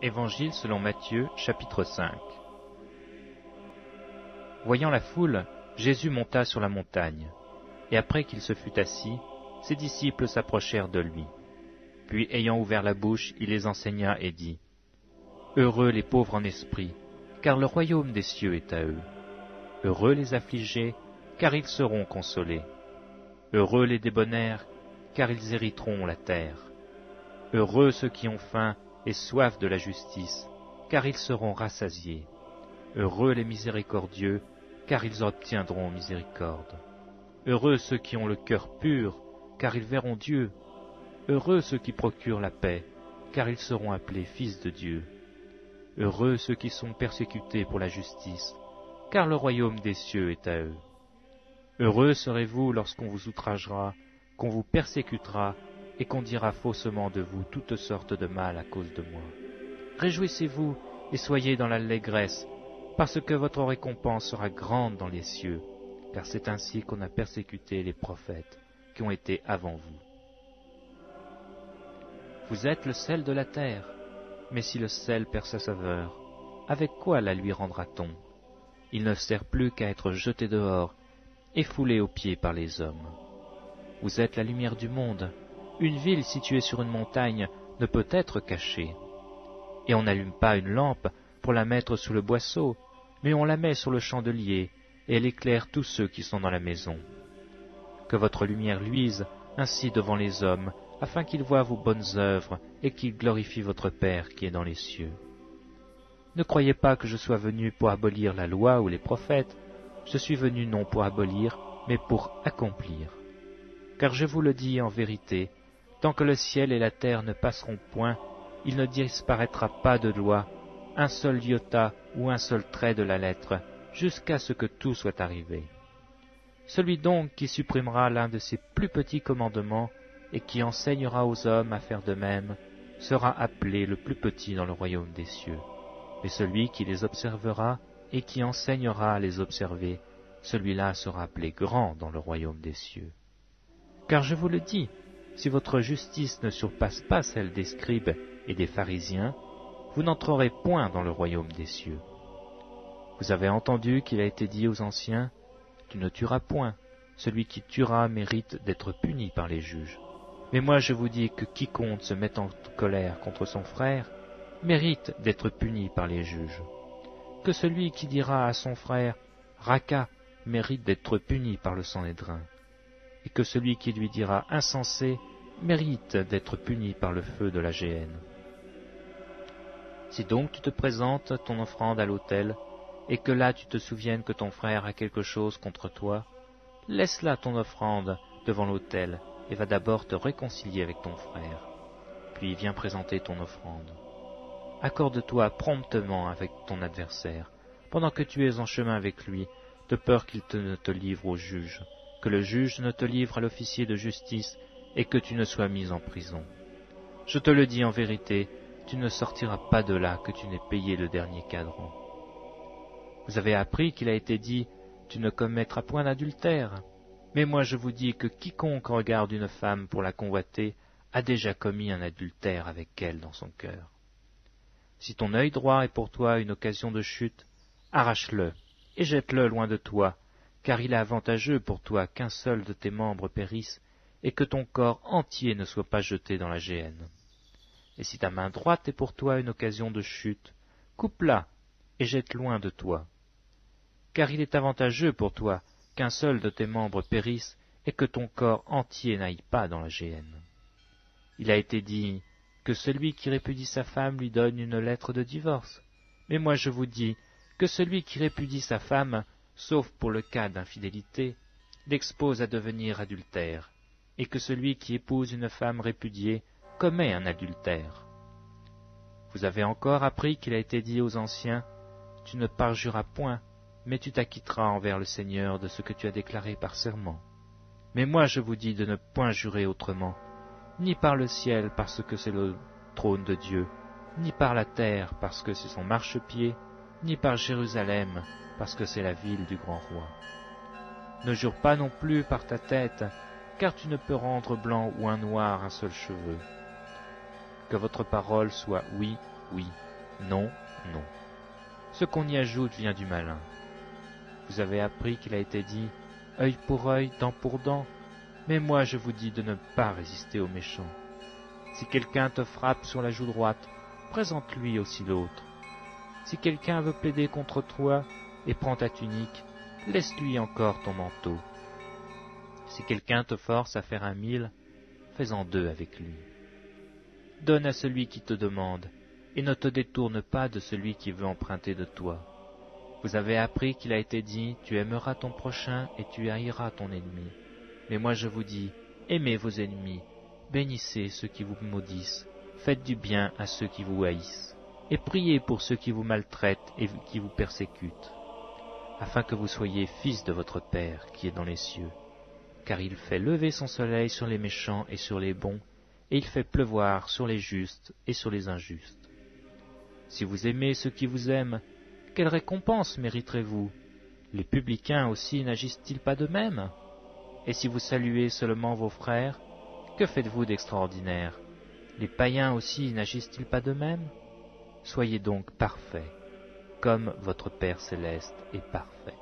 Évangile selon Matthieu, chapitre 5. Voyant la foule, Jésus monta sur la montagne, et après qu'il se fut assis, ses disciples s'approchèrent de lui. Puis, ayant ouvert la bouche, il les enseigna et dit : Heureux les pauvres en esprit, car le royaume des cieux est à eux. Heureux les affligés, car ils seront consolés. Heureux les débonnaires, car ils hériteront la terre. Heureux ceux qui ont faim et soif de la justice, car ils seront rassasiés. Heureux les miséricordieux, car ils obtiendront miséricorde. Heureux ceux qui ont le cœur pur, car ils verront Dieu. Heureux ceux qui procurent la paix, car ils seront appelés fils de Dieu. Heureux ceux qui sont persécutés pour la justice, car le royaume des cieux est à eux. Heureux serez-vous lorsqu'on vous outragera, qu'on vous persécutera, et qu'on dira faussement de vous toutes sortes de mal à cause de moi. Réjouissez-vous et soyez dans l'allégresse, parce que votre récompense sera grande dans les cieux, car c'est ainsi qu'on a persécuté les prophètes qui ont été avant vous. Vous êtes le sel de la terre, mais si le sel perd sa saveur, avec quoi la lui rendra-t-on ? Il ne sert plus qu'à être jeté dehors et foulé aux pieds par les hommes. Vous êtes la lumière du monde. Une ville située sur une montagne ne peut être cachée. Et on n'allume pas une lampe pour la mettre sous le boisseau, mais on la met sur le chandelier, et elle éclaire tous ceux qui sont dans la maison. Que votre lumière luise ainsi devant les hommes, afin qu'ils voient vos bonnes œuvres et qu'ils glorifient votre Père qui est dans les cieux. Ne croyez pas que je sois venu pour abolir la loi ou les prophètes. Je suis venu non pour abolir, mais pour accomplir. Car je vous le dis en vérité, tant que le ciel et la terre ne passeront point, il ne disparaîtra pas de loi, un seul iota ou un seul trait de la lettre, jusqu'à ce que tout soit arrivé. Celui donc qui supprimera l'un de ces plus petits commandements et qui enseignera aux hommes à faire de même, sera appelé le plus petit dans le royaume des cieux. Mais celui qui les observera et qui enseignera à les observer, celui-là sera appelé grand dans le royaume des cieux. Car je vous le dis, si votre justice ne surpasse pas celle des scribes et des pharisiens, vous n'entrerez point dans le royaume des cieux. Vous avez entendu qu'il a été dit aux anciens, « Tu ne tueras point, celui qui tuera mérite d'être puni par les juges. » Mais moi je vous dis que quiconque se met en colère contre son frère mérite d'être puni par les juges. Que celui qui dira à son frère « Raca » mérite d'être puni par le Sanhédrin. Et que celui qui lui dira « insensé » mérite d'être puni par le feu de la géhenne. Si donc tu te présentes ton offrande à l'autel, et que là tu te souviennes que ton frère a quelque chose contre toi, laisse là ton offrande devant l'autel, et va d'abord te réconcilier avec ton frère. Puis viens présenter ton offrande. Accorde-toi promptement avec ton adversaire, pendant que tu es en chemin avec lui, de peur qu'il ne te livre au juge, que le juge ne te livre à l'officier de justice, et que tu ne sois mis en prison. Je te le dis en vérité, tu ne sortiras pas de là que tu n'aies payé le dernier cadran. Vous avez appris qu'il a été dit, tu ne commettras point d'adultère. Mais moi je vous dis que quiconque regarde une femme pour la convoiter a déjà commis un adultère avec elle dans son cœur. Si ton œil droit est pour toi une occasion de chute, arrache-le et jette-le loin de toi, car il est avantageux pour toi qu'un seul de tes membres périsse et que ton corps entier ne soit pas jeté dans la géhenne. Et si ta main droite est pour toi une occasion de chute, coupe-la et jette loin de toi. Car il est avantageux pour toi qu'un seul de tes membres périsse et que ton corps entier n'aille pas dans la géhenne. Il a été dit que celui qui répudie sa femme lui donne une lettre de divorce. Mais moi je vous dis que celui qui répudie sa femme, sauf pour le cas d'infidélité, l'expose à devenir adultère, et que celui qui épouse une femme répudiée commet un adultère. Vous avez encore appris qu'il a été dit aux anciens, « Tu ne parjuras point, mais tu t'acquitteras envers le Seigneur de ce que tu as déclaré par serment. » Mais moi je vous dis de ne point jurer autrement, ni par le ciel parce que c'est le trône de Dieu, ni par la terre parce que c'est son marchepied, ni par Jérusalem parce que c'est la ville du grand roi. Ne jure pas non plus par ta tête, car tu ne peux rendre blanc ou un noir un seul cheveu. Que votre parole soit oui oui, non, non. Ce qu'on y ajoute vient du malin. Vous avez appris qu'il a été dit « œil pour œil, dent pour dent », mais moi je vous dis de ne pas résister aux méchants. Si quelqu'un te frappe sur la joue droite, présente-lui aussi l'autre. Si quelqu'un veut plaider contre toi et prend ta tunique, laisse-lui encore ton manteau. Si quelqu'un te force à faire 1 000, fais-en 2 avec lui. Donne à celui qui te demande, et ne te détourne pas de celui qui veut emprunter de toi. Vous avez appris qu'il a été dit, tu aimeras ton prochain et tu haïras ton ennemi. Mais moi je vous dis, aimez vos ennemis, bénissez ceux qui vous maudissent, faites du bien à ceux qui vous haïssent, et priez pour ceux qui vous maltraitent et qui vous persécutent, afin que vous soyez fils de votre Père qui est dans les cieux. Car il fait lever son soleil sur les méchants et sur les bons, et il fait pleuvoir sur les justes et sur les injustes. Si vous aimez ceux qui vous aiment, quelle récompense mériterez-vous? Les publicains aussi n'agissent-ils pas de même? Et si vous saluez seulement vos frères, que faites-vous d'extraordinaire? Les païens aussi n'agissent-ils pas de même? Soyez donc parfaits, comme votre Père céleste est parfait.